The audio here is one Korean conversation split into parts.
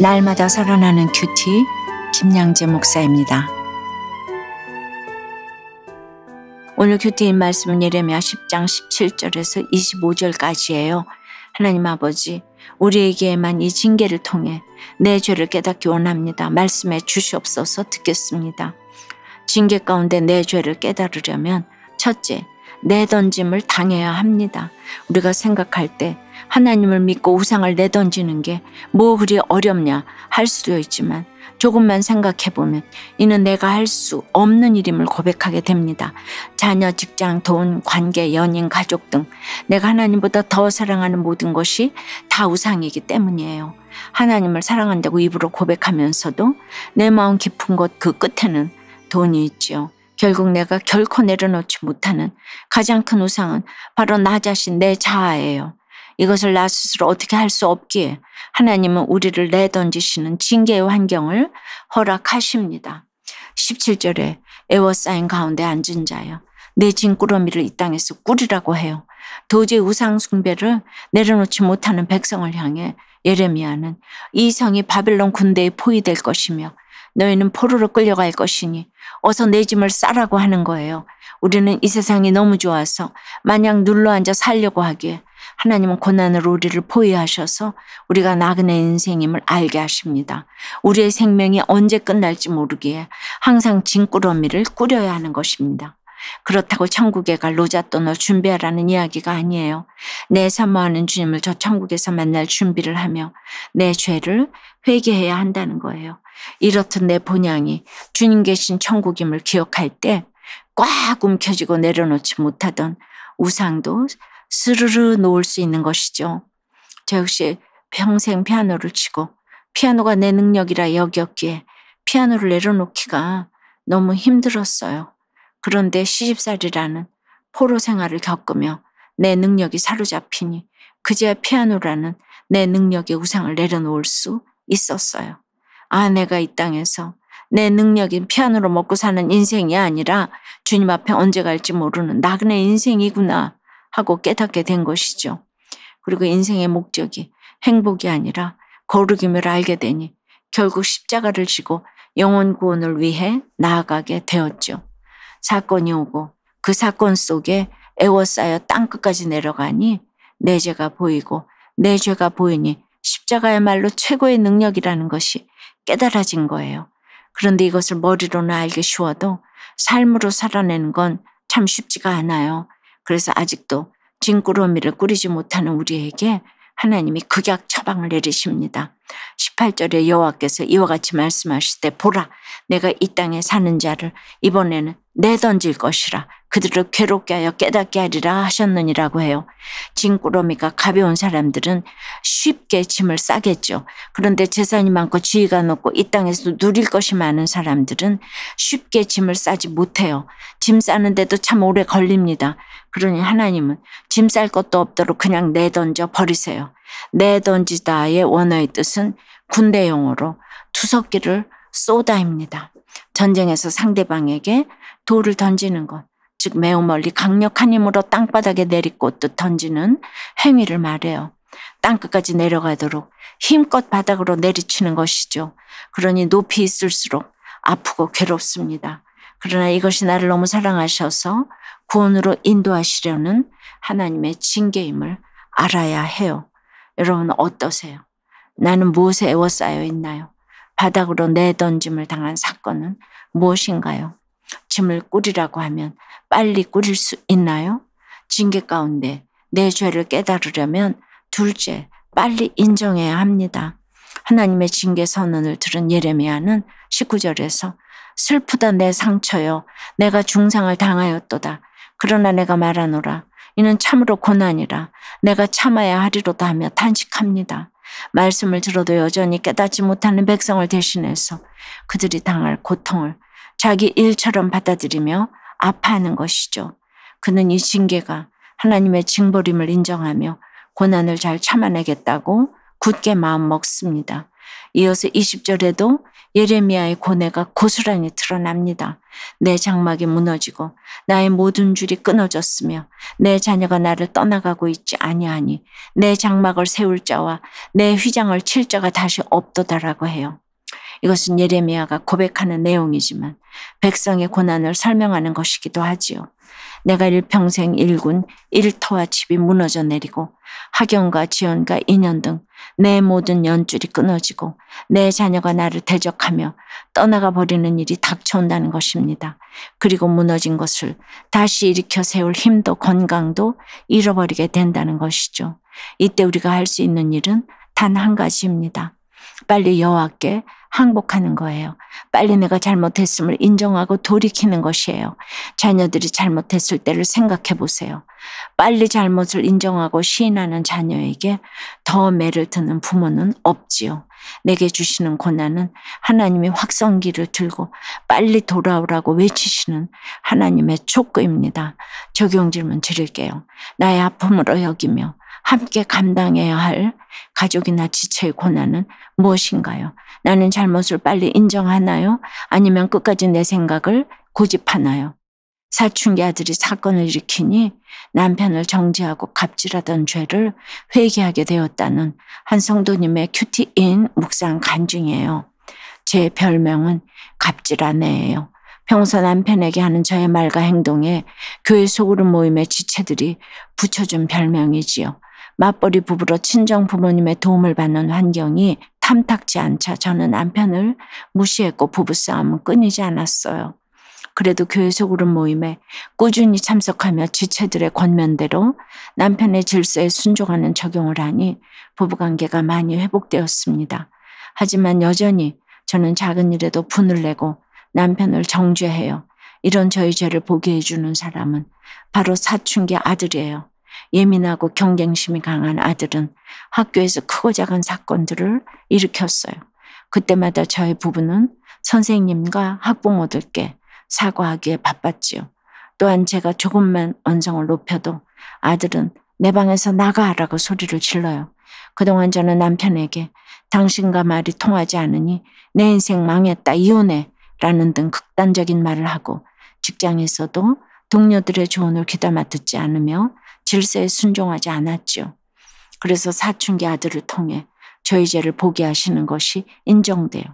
날마다 살아나는 큐티 김양재 목사입니다. 오늘 큐티인 말씀은 예레미야 10장 17절에서 25절까지예요. 하나님 아버지, 우리에게만 이 징계를 통해 내 죄를 깨닫기 원합니다. 말씀해 주시옵소서. 듣겠습니다. 징계 가운데 내 죄를 깨달으려면 첫째, 내던짐을 당해야 합니다. 우리가 생각할 때 하나님을 믿고 우상을 내던지는 게 뭐 그리 어렵냐 할 수도 있지만 조금만 생각해보면 이는 내가 할 수 없는 일임을 고백하게 됩니다. 자녀, 직장, 돈, 관계, 연인, 가족 등 내가 하나님보다 더 사랑하는 모든 것이 다 우상이기 때문이에요. 하나님을 사랑한다고 입으로 고백하면서도 내 마음 깊은 곳 그 끝에는 돈이 있지요. 결국 내가 결코 내려놓지 못하는 가장 큰 우상은 바로 나 자신, 내 자아예요. 이것을 나 스스로 어떻게 할 수 없기에 하나님은 우리를 내던지시는 징계의 환경을 허락하십니다. 17절에 애워싸인 가운데 앉은 자여, 내 진꾸러미를 이 땅에서 꾸리라고 해요. 도저히 우상 숭배를 내려놓지 못하는 백성을 향해 예레미야는 이 성이 바벨론 군대에 포위될 것이며 너희는 포로로 끌려갈 것이니 어서 내 짐을 싸라고 하는 거예요. 우리는 이 세상이 너무 좋아서 마냥 눌러앉아 살려고 하기에 하나님은 고난으로 우리를 포위하셔서 우리가 나그네 인생임을 알게 하십니다. 우리의 생명이 언제 끝날지 모르기에 항상 진꾸러미를 꾸려야 하는 것입니다. 그렇다고 천국에 갈 로잣돈을 준비하라는 이야기가 아니에요. 내 사모하는 주님을 저 천국에서 만날 준비를 하며 내 죄를 회개해야 한다는 거예요. 이렇듯 내 본향이 주님 계신 천국임을 기억할 때 꽉 움켜쥐고 내려놓지 못하던 우상도 스르르 놓을 수 있는 것이죠. 저 역시 평생 피아노를 치고 피아노가 내 능력이라 여겼기에 피아노를 내려놓기가 너무 힘들었어요. 그런데 시집살이라는 포로 생활을 겪으며 내 능력이 사로잡히니 그제야 피아노라는 내 능력의 우상을 내려놓을 수 있었어요. 아, 내가 이 땅에서 내 능력인 피아노로 먹고 사는 인생이 아니라 주님 앞에 언제 갈지 모르는 나그네 인생이구나 하고 깨닫게 된 것이죠. 그리고 인생의 목적이 행복이 아니라 거룩임을 알게 되니 결국 십자가를 지고 영혼 구원을 위해 나아가게 되었죠. 사건이 오고 그 사건 속에 애워싸여 땅끝까지 내려가니 내 죄가 보이고 내 죄가 보이니 십자가야말로 최고의 능력이라는 것이 깨달아진 거예요. 그런데 이것을 머리로는 알기 쉬워도 삶으로 살아내는 건 참 쉽지가 않아요. 그래서 아직도 진꾸러미를 꾸리지 못하는 우리에게 하나님이 극약 처방을 내리십니다. 18절에 여호와께서 이와 같이 말씀하실 때 보라, 내가 이 땅에 사는 자를 이번에는 내던질 것이라 그들을 괴롭게 하여 깨닫게 하리라 하셨느니라고 해요. 진꾸러미가 가벼운 사람들은 쉽게 짐을 싸겠죠. 그런데 재산이 많고 지위가 높고 이 땅에서 누릴 것이 많은 사람들은 쉽게 짐을 싸지 못해요. 짐 싸는데도 참 오래 걸립니다. 그러니 하나님은 짐 쌀 것도 없도록 그냥 내던져 버리세요. 내던지다의 원어의 뜻은 군대 용어로 투석기를 쏘다입니다. 전쟁에서 상대방에게 돌을 던지는 것, 즉 매우 멀리 강력한 힘으로 땅바닥에 내리꽂듯 던지는 행위를 말해요. 땅끝까지 내려가도록 힘껏 바닥으로 내리치는 것이죠. 그러니 높이 있을수록 아프고 괴롭습니다. 그러나 이것이 나를 너무 사랑하셔서 구원으로 인도하시려는 하나님의 징계임을 알아야 해요. 여러분 어떠세요? 나는 무엇에 애워싸여 있나요? 바닥으로 내던짐을 당한 사건은 무엇인가요? 짐을 꾸리라고 하면 빨리 꾸릴 수 있나요? 징계 가운데 내 죄를 깨달으려면 둘째, 빨리 인정해야 합니다. 하나님의 징계 선언을 들은 예레미야는 19절에서 슬프다 내 상처여 내가 중상을 당하였도다. 그러나 내가 말하노라 이는 참으로 고난이라 내가 참아야 하리로다 하며 탄식합니다. 말씀을 들어도 여전히 깨닫지 못하는 백성을 대신해서 그들이 당할 고통을 자기 일처럼 받아들이며 아파하는 것이죠. 그는 이 징계가 하나님의 징벌임을 인정하며 고난을 잘 참아내겠다고 굳게 마음 먹습니다. 이어서 20절에도 예레미야의 고뇌가 고스란히 드러납니다. 내 장막이 무너지고 나의 모든 줄이 끊어졌으며 내 자녀가 나를 떠나가고 있지 아니하니 내 장막을 세울 자와 내 휘장을 칠 자가 다시 없도다라고 해요. 이것은 예레미야가 고백하는 내용이지만 백성의 고난을 설명하는 것이기도 하지요. 내가 일평생 일군 일터와 집이 무너져 내리고 학연과 지연과 인연 등 내 모든 연줄이 끊어지고 내 자녀가 나를 대적하며 떠나가 버리는 일이 닥쳐온다는 것입니다. 그리고 무너진 것을 다시 일으켜 세울 힘도 건강도 잃어버리게 된다는 것이죠. 이때 우리가 할 수 있는 일은 단 한 가지입니다. 빨리 여호와께 항복하는 거예요. 빨리 내가 잘못했음을 인정하고 돌이키는 것이에요. 자녀들이 잘못했을 때를 생각해 보세요. 빨리 잘못을 인정하고 시인하는 자녀에게 더 매를 드는 부모는 없지요. 내게 주시는 고난은 하나님이 확성기를 들고 빨리 돌아오라고 외치시는 하나님의 촉구입니다. 적용 질문 드릴게요. 나의 아픔으로 여기며 함께 감당해야 할 가족이나 지체의 고난은 무엇인가요? 나는 잘못을 빨리 인정하나요? 아니면 끝까지 내 생각을 고집하나요? 사춘기 아들이 사건을 일으키니 남편을 정죄하고 갑질하던 죄를 회개하게 되었다는 한 성도님의 큐티인 묵상 간증이에요. 제 별명은 갑질 아내예요. 평소 남편에게 하는 저의 말과 행동에 교회 소그룹 모임의 지체들이 붙여준 별명이지요. 맞벌이 부부로 친정 부모님의 도움을 받는 환경이 탐탁지 않자 저는 남편을 무시했고 부부싸움은 끊이지 않았어요. 그래도 교회 소그룹 모임에 꾸준히 참석하며 지체들의 권면대로 남편의 질서에 순종하는 적용을 하니 부부관계가 많이 회복되었습니다. 하지만 여전히 저는 작은 일에도 분을 내고 남편을 정죄해요. 이런 저희 죄를 보게 해주는 사람은 바로 사춘기 아들이에요. 예민하고 경쟁심이 강한 아들은 학교에서 크고 작은 사건들을 일으켰어요. 그때마다 저희 부부는 선생님과 학부모들께 사과하기에 바빴지요. 또한 제가 조금만 언성을 높여도 아들은 내 방에서 나가라고 소리를 질러요. 그동안 저는 남편에게 당신과 말이 통하지 않으니 내 인생 망했다, 이혼해 라는 등 극단적인 말을 하고 직장에서도 동료들의 조언을 귀담아 듣지 않으며 질서에 순종하지 않았죠. 그래서 사춘기 아들을 통해 저희 죄를 보게 하시는 것이 인정돼요.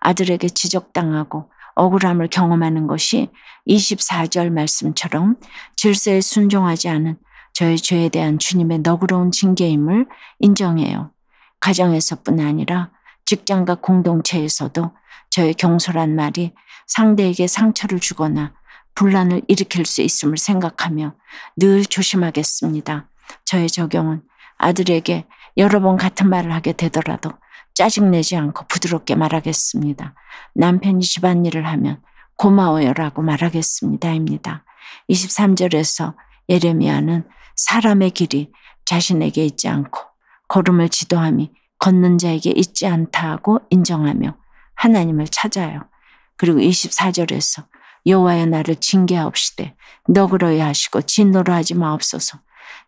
아들에게 지적당하고 억울함을 경험하는 것이 24절 말씀처럼 질서에 순종하지 않은 저의 죄에 대한 주님의 너그러운 징계임을 인정해요. 가정에서뿐 아니라 직장과 공동체에서도 저의 경솔한 말이 상대에게 상처를 주거나 분란을 일으킬 수 있음을 생각하며 늘 조심하겠습니다. 저의 적용은 아들에게 여러 번 같은 말을 하게 되더라도 짜증내지 않고 부드럽게 말하겠습니다. 남편이 집안일을 하면 고마워요라고 말하겠습니다입니다. 23절에서 예레미야는 사람의 길이 자신에게 있지 않고 걸음을 지도함이 걷는 자에게 있지 않다 하고 인정하며 하나님을 찾아요. 그리고 24절에서 여호와여 나를 징계하옵시되 너그러이 하시고 진노로 하지 마옵소서.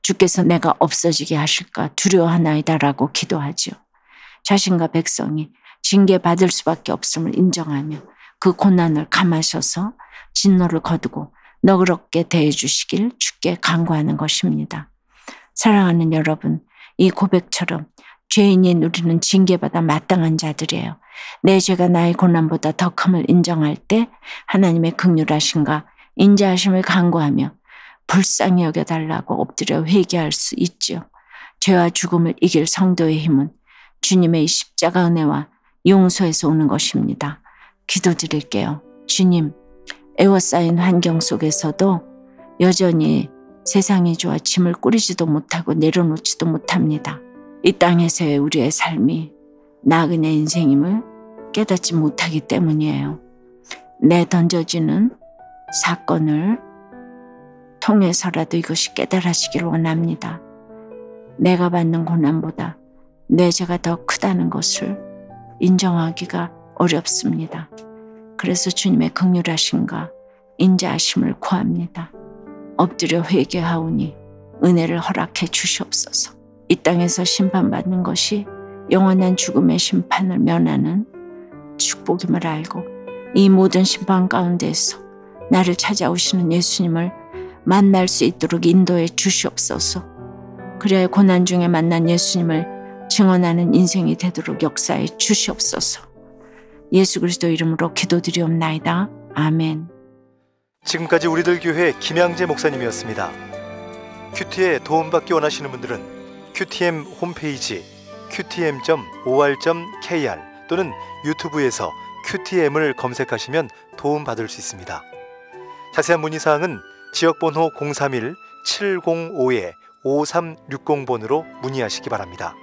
주께서 내가 없어지게 하실까 두려워하나이다라고 기도하지요. 자신과 백성이 징계받을 수밖에 없음을 인정하며 그 고난을 감하셔서 진노를 거두고 너그럽게 대해주시길 주께 간구하는 것입니다. 사랑하는 여러분, 이 고백처럼 죄인이 누리는 징계받아 마땅한 자들이에요. 내 죄가 나의 고난보다 더 큼을 인정할 때 하나님의 긍휼하심과 인자하심을 간구하며 불쌍히 여겨달라고 엎드려 회개할 수 있지요. 죄와 죽음을 이길 성도의 힘은 주님의 십자가 은혜와 용서에서 오는 것입니다. 기도드릴게요. 주님, 애워싸인 환경 속에서도 여전히 세상이 좋아 짐을 꾸리지도 못하고 내려놓지도 못합니다. 이 땅에서의 우리의 삶이 나그네 인생임을 깨닫지 못하기 때문이에요. 내 던져지는 사건을 통해서라도 이것이 깨달아지기를 원합니다. 내가 받는 고난보다 내 죄가 더 크다는 것을 인정하기가 어렵습니다. 그래서 주님의 긍휼하심과 인자하심을 구합니다. 엎드려 회개하오니 은혜를 허락해 주시옵소서. 이 땅에서 심판받는 것이 영원한 죽음의 심판을 면하는 축복임을 알고 이 모든 심판 가운데서 나를 찾아오시는 예수님을 만날 수 있도록 인도해 주시옵소서. 그래야 고난 중에 만난 예수님을 증언하는 인생이 되도록 역사해 주시옵소서. 예수 그리스도 이름으로 기도드리옵나이다. 아멘. 지금까지 우리들 교회 김양재 목사님이었습니다. 큐티에 도움받기 원하시는 분들은 QTM 홈페이지 qtm.or.kr 또는 유튜브에서 QTM을 검색하시면 도움받을 수 있습니다. 자세한 문의사항은 지역번호 031-705-5360번으로 문의하시기 바랍니다.